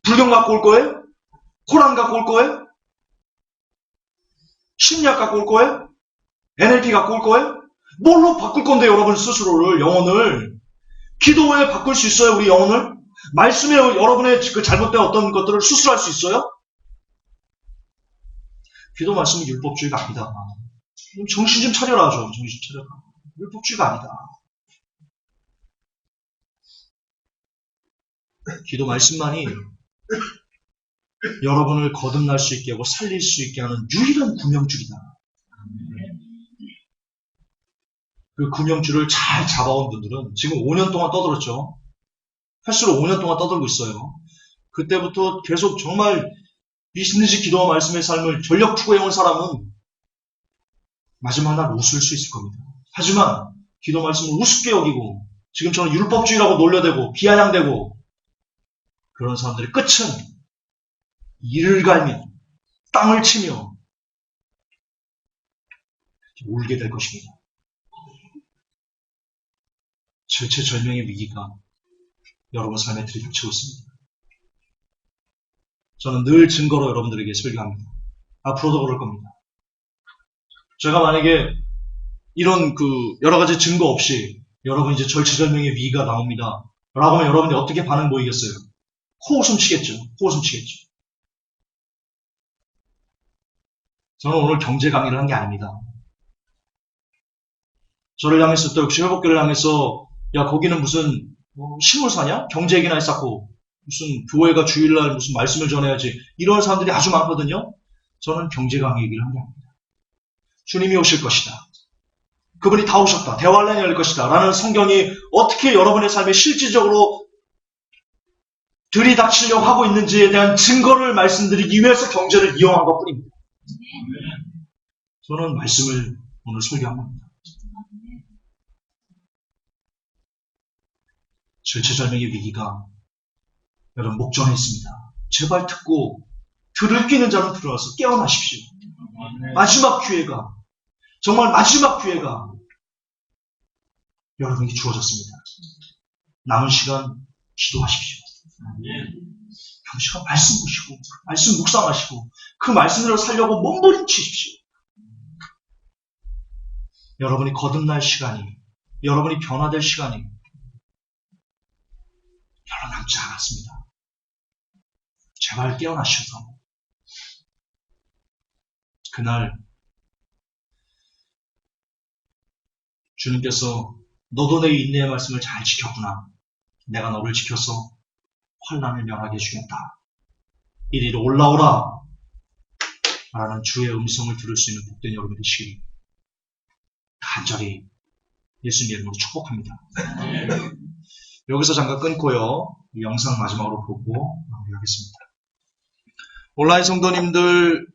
불경 갖고 올 거예요? 코란 갖고 올 거예요? 심리학 갖고 올 거예요? NLP 갖고 올 거예요? 뭘로 바꿀 건데요, 여러분 스스로를, 영혼을? 기도 외에 바꿀 수 있어요, 우리 영혼을? 말씀에 여러분의 그 잘못된 어떤 것들을 수술할 수 있어요? 기도 말씀은 율법주의가 아니다. 정신 좀 차려라. 정신 차려라. 율법주의가 아니다. 기도 말씀만이 여러분을 거듭날 수 있게 하고 살릴 수 있게 하는 유일한 구명줄이다. 그 구명줄을 잘 잡아온 분들은 지금 5년 동안 떠들었죠. 횟수로 5년 동안 떠들고 있어요. 그때부터 계속 정말 미신듯이 기도와 말씀의 삶을 전력 투구해온 사람은 마지막 날 웃을 수 있을 겁니다. 하지만 기도 말씀을 우습게 여기고 지금처럼 율법주의라고 놀려대고 비아냥대고 그런 사람들의 끝은 이를 갈며 땅을 치며 울게 될 것입니다. 절체절명의 위기가 여러분 삶에 들이닥치고 있습니다. 저는 늘 증거로 여러분들에게 설교합니다. 앞으로도 그럴 겁니다. 제가 만약에 이런 여러 가지 증거 없이 여러분 이제 절체절명의 위기가 나옵니다. 라고 하면 여러분이 어떻게 반응 보이겠어요? 코웃음 치겠죠. 코웃음 치겠죠. 저는 오늘 경제 강의를 한 게 아닙니다. 저를 향해서 또 역시 회복교를 향해서 야 거기는 무슨 시골사냐? 경제 얘기나 했었고 무슨 교회가 주일날 무슨 말씀을 전해야지 이런 사람들이 아주 많거든요. 저는 경제 강의 얘기를 한 게 아닙니다. 주님이 오실 것이다. 그분이 다 오셨다. 대환란이 열릴 것이다. 라는 성경이 어떻게 여러분의 삶에 실질적으로 들이닥치려고 하고 있는지에 대한 증거를 말씀드리기 위해서 경제를 이용한 것뿐입니다. 저는 말씀을 오늘 설교한 겁니다. 절체절명의 위기가 여러분 목전에 있습니다. 제발 듣고 들을 끼는 자는 들어와서 깨어나십시오. 마지막 기회가 정말 마지막 기회가 여러분에게 주어졌습니다. 남은 시간 기도하십시오. 남은 시간 말씀 보시고 말씀 묵상하시고 그 말씀대로 살려고 몸부림치십시오. 여러분이 거듭날 시간이 여러분이 변화될 시간이 별로 남지 않았습니다. 제발 깨어나셔서 그날 주님께서 너도 내 인내의 말씀을 잘 지켰구나. 내가 너를 지켜서 환난을 면하게 해주겠다. 이리로 올라오라. 라는 주의 음성을 들을 수 있는 복된 여러분이 되시길 간절히 예수님 이름으로 축복합니다. 여기서 잠깐 끊고요. 이 영상 마지막으로 보고 마무리하겠습니다. 온라인 성도님들